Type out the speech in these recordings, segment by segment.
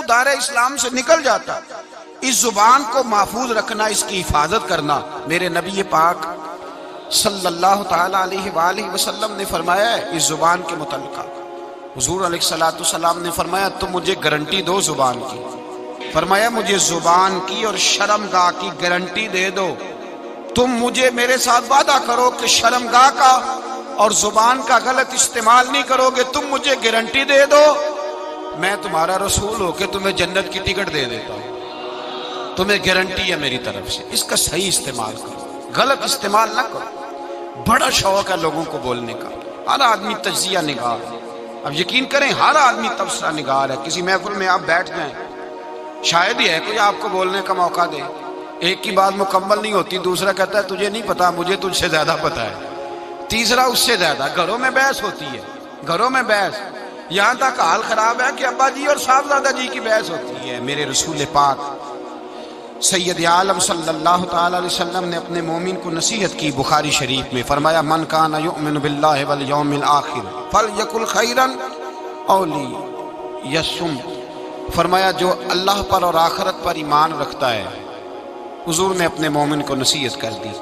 دائرہ اسلام سے نکل جاتا۔ اس زبان کو محفوظ رکھنا، اس کی حفاظت کرنا، میرے نبی پاک صلی اللہ تعالی علیہ وآلہ وسلم نے فرمایا ہے اس زبان کے متعلقہ۔ حضور علیہ السلام نے فرمایا تم مجھے گارنٹی دو زبان کی، فرمایا مجھے زبان کی اور شرمگاہ کی گارنٹی دے دو، تم مجھے میرے ساتھ وعدہ کرو کہ شرمگاہ کا اور زبان کا غلط استعمال نہیں کرو گے، تم مجھے گارنٹی دے دو میں تمہارا رسول ہو کے تمہیں جنت کی ٹکٹ دے دیتا ہوں، تمہیں گارنٹی ہے میری طرف سے، اس کا صحیح استعمال کرو، غلط استعمال نہ کرو۔ بڑا شوق ہے لوگوں کو بولنے کا، ہر آدمی تجزیہ نگار ہے، اب یقین کریں ہر آدمی تبصرہ نگار ہے۔ کسی محفل میں آپ بیٹھ جائیں، شاید ہی ہے کوئی آپ کو بولنے کا موقع دے، ایک کی بات مکمل نہیں ہوتی، دوسرا کہتا ہے تجھے نہیں پتا، مجھے تجھ سے زیادہ پتا ہے، تیسرا اس سے زیادہ۔ گھروں میں بحث ہوتی ہے، گھروں میں بحث، یہاں تک حال خراب ہے کہ ابا جی اور صاحبزادہ جی کی بحث ہوتی ہے۔ میرے رسول پاک سید عالم صلی اللہ تعالی علیہ وسلم نے اپنے مومن کو نصیحت کی بخاری شریف میں، فرمایا من کان یؤمن باللہ والیوم الآخر فلیقل خیرا او لیصمت، فرمایا جو اللہ پر اور آخرت پر ایمان رکھتا ہے، حضور نے اپنے مومن کو نصیحت کر دی،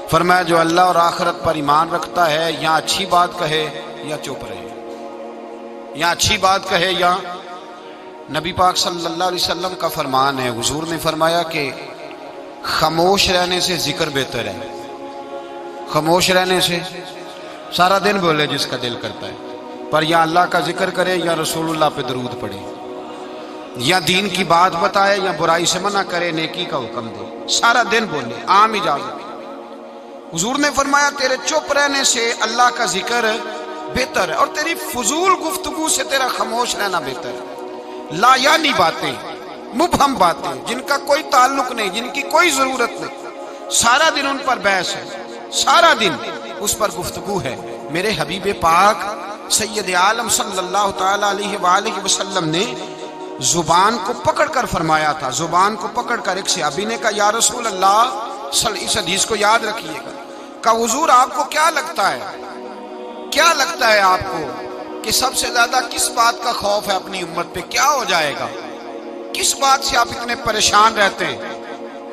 فرمایا جو اللہ اور آخرت پر ایمان رکھتا ہے یا اچھی بات کہے یا چپ رہے، یا اچھی بات کہے یا۔ نبی پاک صلی اللہ علیہ وسلم کا فرمان ہے، حضور نے فرمایا کہ خاموش رہنے سے ذکر بہتر ہے، خاموش رہنے سے سارا دن بولے جس کا دل کرتا ہے، پر یا اللہ کا ذکر کرے یا رسول اللہ پہ درود پڑھے، یا دین کی بات بتائے یا برائی سے منع کرے، نیکی کا حکم دے، سارا دن بولے، عام اجازت۔ حضور نے فرمایا تیرے چپ رہنے سے اللہ کا ذکر بہتر ہے، اور تیری فضول گفتگو سے تیرا خاموش رہنا بہتر ہے۔ لا یعنی باتیں، مبہم باتیں جن کا کوئی تعلق نہیں، جن کی کوئی ضرورت نہیں، سارا دن ان پر بحث ہے، سارا دن اس پر گفتگو ہے۔ میرے حبیب پاک سید عالم صلی اللہ تعالی علیہ وآلہ وسلم نے زبان کو پکڑ کر فرمایا تھا، زبان کو پکڑ کر ایک صحابی نے کہا یا رسول اللہ، اس حدیث کو یاد رکھیے گا، کہا حضور آپ کو کیا لگتا ہے، کیا لگتا ہے آپ کو کہ سب سے زیادہ کس بات کا خوف ہے اپنی امت پہ، کیا ہو جائے گا، کس بات سے آپ اتنے پریشان رہتے ہیں؟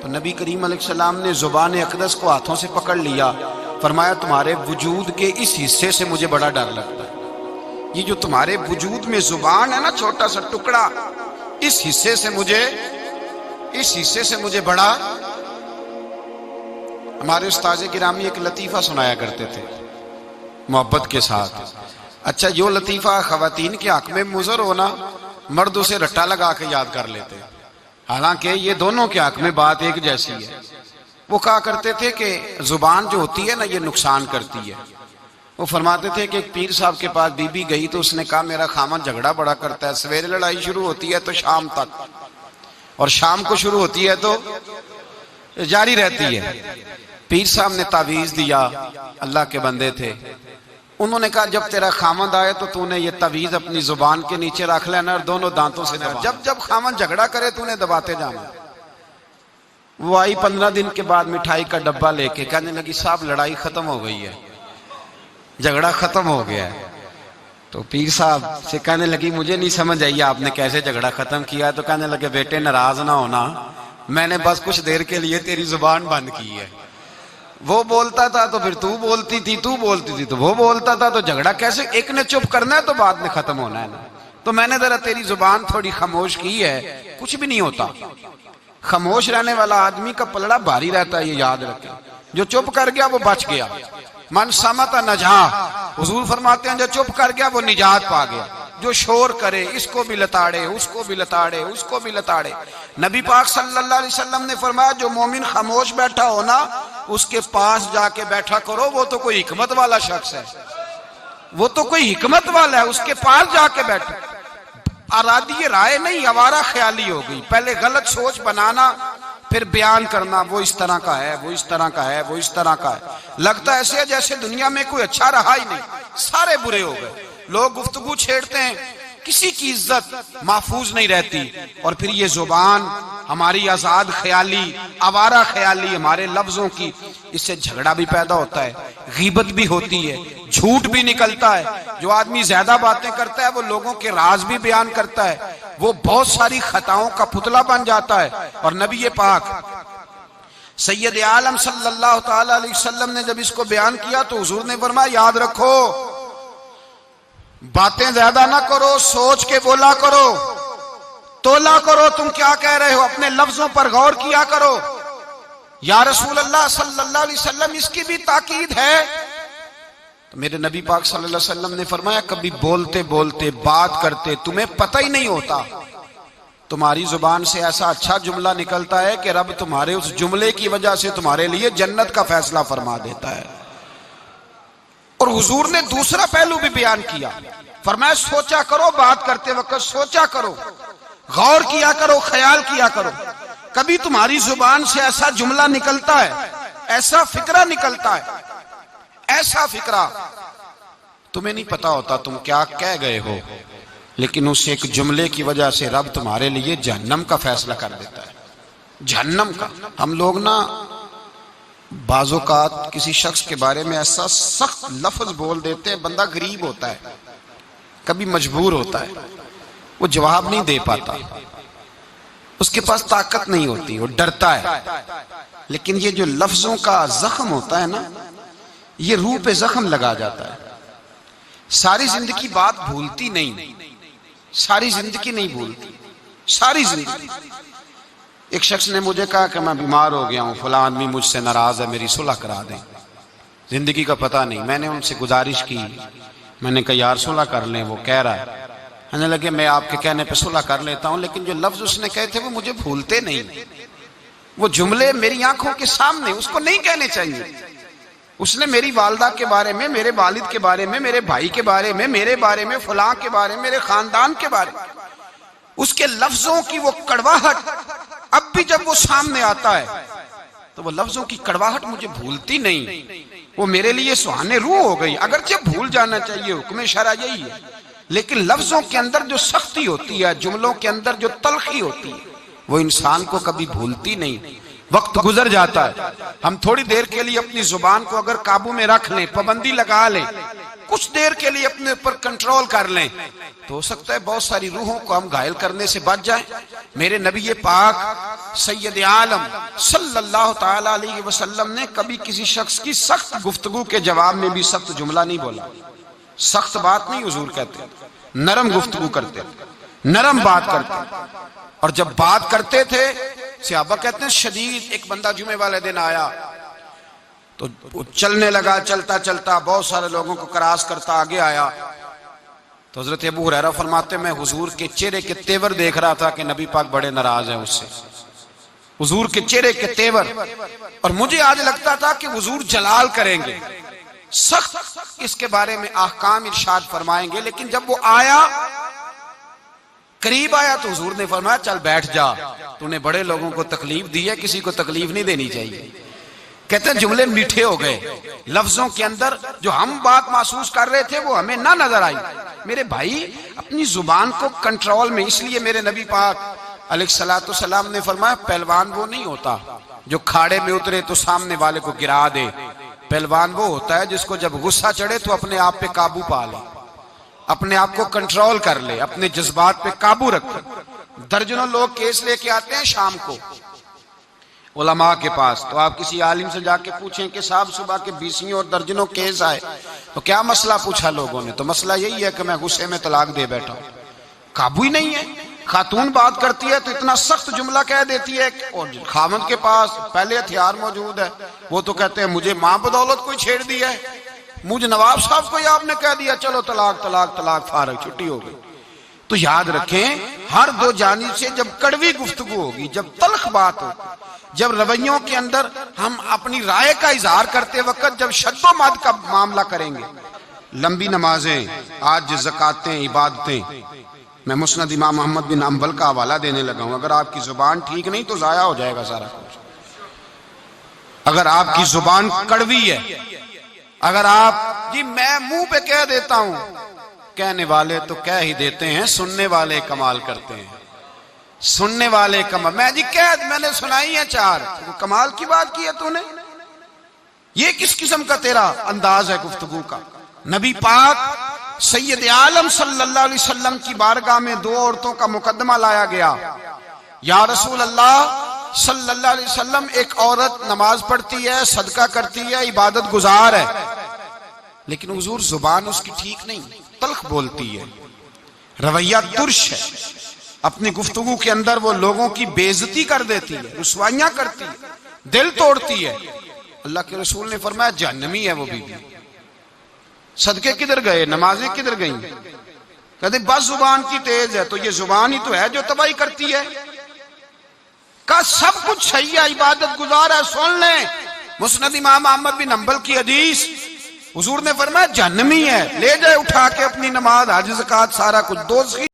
تو نبی کریم علیہ السلام نے زبان اقدس کو ہاتھوں سے پکڑ لیا، فرمایا تمہارے وجود کے اس حصے سے مجھے بڑا ڈر لگتا ہے، یہ جو تمہارے وجود میں زبان ہے نا، چھوٹا سا ٹکڑا، اس حصے سے مجھے بڑا۔ ہمارے استاذ گرامی ایک لطیفہ سنایا کرتے تھے محبت کے ساتھ، اچھا جو لطیفہ خواتین کے حق میں مضر ہونا، مرد اسے رٹا لگا کے یاد کر لیتے، حالانکہ یہ دونوں کے حق میں بات ایک جیسی ہے۔ وہ کہا کرتے تھے کہ زبان جو ہوتی ہے نا یہ نقصان کرتی ہے۔ وہ فرماتے تھے کہ ایک پیر صاحب کے پاس بی بی گئی تو اس نے کہا میرا خامن جھگڑا بڑا کرتا ہے، سویرے لڑائی شروع ہوتی ہے تو شام تک، اور شام کو شروع ہوتی ہے تو جاری رہتی ہے۔ پیر صاحب نے تعویذ دیا، اللہ کے بندے تھے، انہوں نے کہا جب تیرا خامند آئے تو نے یہ تعویذ اپنی زبان کے نیچے رکھ لینا اور دونوں دانتوں سے دبا، جب خامند جھگڑا کرے نے دباتے جانا۔ وہ آئی 15 دن کے بعد مٹھائی کا ڈبہ لے کے، کہنے لگی صاحب لڑائی ختم ہو گئی ہے، جھگڑا ختم ہو گیا ہے۔ تو پیر صاحب سے کہنے لگی مجھے نہیں سمجھ آئی آپ نے کیسے جھگڑا ختم کیا ہے؟ تو کہنے لگے بیٹے ناراض نہ ہونا، میں نے بس کچھ دیر کے لیے تیری زبان بند کی ہے، وہ بولتا تھا تو پھر تو بولتی تھی، تو بولتی تھی تو وہ بولتا تھا، تو جھگڑا کیسے، ایک نے چپ کرنا ہے تو بعد میں ختم ہونا ہے نا، تو میں نے ذرا تیری زبان تھوڑی خاموش کی ہے، کچھ بھی نہیں ہوتا۔ خاموش رہنے والا آدمی کا پلڑا بھاری رہتا ہے، یہ یاد رکھیں، جو چپ کر گیا وہ بچ گیا، من سمت نجا، حضور فرماتے ہیں جو چپ کر گیا وہ نجات پا گیا، جو شور کرے اس کو بھی لتاڑے، اس کو بھی لتاڑے، اس کو بھی لتاڑے۔ نبی پاک صلی اللہ علیہ وسلم نے فرمایا جو مومن خاموش بیٹھا ہونا اس کے پاس جا کے بیٹھا کرو، وہ تو کوئی حکمت والا شخص ہے، وہ تو کوئی حکمت والا ہے، اس کے پاس جا کے بیٹھو۔ ارادی رائے نہیں، آوارہ خیالی ہو گئی، پہلے غلط سوچ بنانا پھر بیان کرنا، وہ اس طرح کا ہے، وہ اس طرح کا ہے، وہ اس طرح کا ہے، لگتا ایسے ہے جیسے دنیا میں کوئی اچھا رہا ہی نہیں، سارے برے ہو گئے۔ لوگ گفتگو چھیڑتے ہیں کسی کی عزت محفوظ نہیں رہتی. اور پھر یہ زبان ہماری آزاد خیالی، آوارہ خیالی، ہمارے لفظوں کی، اس سے جھگڑا بھی پیدا ہوتا ہے، غیبت بھی ہوتی ہے، جھوٹ بھی نکلتا ہے. جو آدمی زیادہ باتیں کرتا ہے وہ لوگوں کے راز بھی بیان کرتا ہے، وہ بہت ساری خطاؤں کا پتلا بن جاتا ہے. اور نبی پاک سید عالم صلی اللہ تعالی علیہ وسلم نے جب اس کو بیان کیا تو حضور نے فرمایا یاد رکھو، باتیں زیادہ نہ کرو، سوچ کے بولا کرو، تولا کرو تم کیا کہہ رہے ہو، اپنے لفظوں پر غور کیا کرو. یا رسول اللہ صلی اللہ علیہ وسلم اس کی بھی تاکید ہے؟ تو میرے نبی پاک صلی اللہ علیہ وسلم نے فرمایا کبھی بولتے بولتے بات کرتے تمہیں پتہ ہی نہیں ہوتا، تمہاری زبان سے ایسا اچھا جملہ نکلتا ہے کہ رب تمہارے اس جملے کی وجہ سے تمہارے لیے جنت کا فیصلہ فرما دیتا ہے. اور حضور نے دوسرا پہلو بھی بیان کیا، فرمایا سوچا کرو، بات کرتے وقت سوچا کرو، غور کیا کرو، خیال کیا کرو. کبھی تمہاری زبان سے ایسا جملہ نکلتا ہے، ایسا فکرہ نکلتا ہے، ایسا فکرہ تمہیں نہیں پتا ہوتا تم کیا کہہ گئے ہو، لیکن اس ایک جملے کی وجہ سے رب تمہارے لیے جہنم کا فیصلہ کر دیتا ہے، جہنم کا. ہم لوگ نا بعض اوقات کسی شخص کے بارے میں ایسا سخت لفظ بول دیتے ہیں، بندہ غریب ہوتا ہے، کبھی مجبور ہوتا ہے، وہ جواب نہیں دے پاتا، اس کے پاس طاقت نہیں ہوتی، وہ ڈرتا ہے. لیکن یہ جو لفظوں کا زخم ہوتا ہے نا، یہ روح پہ زخم لگا جاتا ہے. ساری زندگی بات بھولتی نہیں، ساری زندگی نہیں بھولتی، ساری زندگی. ایک شخص نے مجھے کہا کہ میں بیمار ہو گیا ہوں، فلاں آدمی مجھ سے ناراض ہے، میری صلح کرا دیں، زندگی کا پتہ نہیں. میں نے ان سے گزارش کی، میں نے کہا یار صلح کر لیں. وہ کہہ رہا ہے، کہنے لگے میں آپ کے کہنے پہ صلح کر لیتا ہوں، لیکن جو لفظ اس نے کہے تھے وہ مجھے بھولتے نہیں، وہ جملے میری آنکھوں کے سامنے، اس کو نہیں کہنے چاہیے. اس نے میری والدہ کے بارے میں، میرے والد کے بارے میں، میرے بھائی کے بارے میں، میرے بارے میں، فلاں کے بارے میں، میرے خاندان کے بارے میں، اس کے لفظوں کی وہ کڑواہٹ اب بھی جب وہ سامنے آتا ہے تو وہ لفظوں کی کڑواہٹ مجھے بھولتی نہیں، وہ میرے لیے سہانے روح ہو گئی. اگرچہ بھول جانا چاہیے، حکم شرع یہی ہے، لیکن لفظوں کے اندر جو سختی ہوتی ہے، جملوں کے اندر جو تلخی ہوتی ہے، وہ انسان کو کبھی بھولتی نہیں. وقت گزر جاتا ہے، ہم تھوڑی دیر کے لیے اپنی زبان کو اگر قابو میں رکھ لیں، پابندی لگا لیں، کچھ دیر کے لیے اپنے اوپر کنٹرول کر لیں، تو ہو سکتا ہے بہت ساری روحوں کو ہم گھائل کرنے سے بچ جائیں. میرے نبی پاک سید عالم صلی اللہ تعالی علیہ وسلم نے کبھی کسی شخص کی سخت گفتگو کے جواب میں بھی سخت جملہ نہیں بولا. سخت بات نہیں حضور کہتے، نرم گفتگو کرتے، نرم بات کرتے. اور جب بات کرتے تھے صحابہ کہتے ہیں شدید. ایک بندہ جمعے والے دن آیا تو چلنے لگا، چلتا چلتا بہت سارے لوگوں کو کراس کرتا آگے آیا. تو حضرت ابو ہریرہ فرماتے میں حضور کے چہرے کے تیور دیکھ رہا تھا کہ نبی پاک بڑے ناراض ہیں اس سے، حضور کے چہرے کے تیور. اور مجھے آج لگتا تھا کہ حضور جلال کریں گے، سخت اس کے بارے میں احکام ارشاد فرمائیں گے. لیکن جب وہ آیا، قریب آیا، تو حضور نے فرمایا چل بیٹھ جا، تو نے بڑے لوگوں کو تکلیف دی ہے، کسی کو تکلیف نہیں دینی چاہیے. کہتے ہیں جملے میٹھے ہو گئے، لفظوں کے اندر جو ہم بات محسوس کر رہے تھے وہ ہمیں نہ نظر آئی. میرے بھائی اپنی زبان کو کنٹرول میں، اس لیے میرے نبی پاک علیہ الصلوۃ والسلام نے فرمایا پہلوان وہ نہیں ہوتا جو کھاڑے میں اترے تو سامنے والے کو گرا دے، پہلوان وہ ہوتا ہے جس کو جب غصہ چڑھے تو اپنے آپ پہ قابو پا لے، اپنے آپ کو کنٹرول کر لے، اپنے جذبات پہ قابو رکھے. درجنوں لوگ کیس لے کے آتے ہیں شام کو علماء کے پاس، تو آپ کسی عالم سے جا کے پوچھیں کہ صاحب صبح کے 20 اور درجنوں کیس آئے، تو کیا مسئلہ پوچھا لوگوں نے؟ تو مسئلہ یہی ہے کہ میں غصے میں طلاق دے بیٹھا ہوں. قابو ہی نہیں ہے. خاتون بات کرتی ہے تو اتنا سخت جملہ کہہ دیتی ہے، اور خاوند کے پاس پہلے ہتھیار موجود ہے، وہ تو کہتے ہیں مجھے ماں بدولت کوئی چھیڑ دیا ہے، مجھے نواب صاحب کو آپ نے کہہ دیا چلو طلاق طلاق طلاق، فارغ، چھٹی ہو گئی. تو یاد رکھیں ہر دو جانب سے جب کڑوی گفتگو ہوگی، جب تلخ بات ہوگی، جب رویوں کے اندر ہم اپنی رائے کا اظہار کرتے وقت جب شد و مد کا معاملہ کریں گے، لمبی نمازیں، آج زکاتیں، عبادتیں. میں مسند امام محمد بن حنبل کا حوالہ دینے لگا ہوں. اگر آپ کی زبان ٹھیک نہیں تو ضائع ہو جائے گا سارا کچھ. اگر آپ کی زبان کڑوی ہے، اگر آپ جی میں منہ پہ کہہ دیتا ہوں کہنے والے تو کہہ ہی دیتے ہیں، سننے والے کمال کرتے ہیں، سننے والے کمال. میں نے سنائی ہے 4، کمال کی بات کی ہے تو نے. یہ کس قسم کا تیرا انداز ہے گفتگو کا؟ نبی پاک سید عالم صلی اللہ علیہ وسلم کی بارگاہ میں 2 عورتوں کا مقدمہ لایا گیا. یا رسول اللہ صلی اللہ علیہ وسلم، ایک عورت نماز پڑھتی ہے، صدقہ کرتی ہے، عبادت گزار ہے، لیکن حضور زبان اس کی ٹھیک نہیں، تلخ بولتی ہے، رویہ ترش ہے، اپنی گفتگو کے اندر وہ لوگوں کی بے عزتی کر دیتی ہے، رسوائیاں کرتی ہے، دل توڑتی ہے. اللہ کے رسول نے فرمایا جہنمی ہے وہ بیوی. صدقے کدھر گئے، نمازیں کدھر گئیں؟ کہتے بس زبان کی تیز ہے. تو یہ زبان ہی تو ہے جو تباہی کرتی ہے. کا سب کچھ صحیح ہے، عبادت گزار ہے، سن لیں مسند امام احمد بن حنبل کی حدیث. حضور نے فرمایا جہنمی ہے، لے جائے اٹھا کے اپنی نماز، حج زکوٰۃ سارا کچھ دوزخی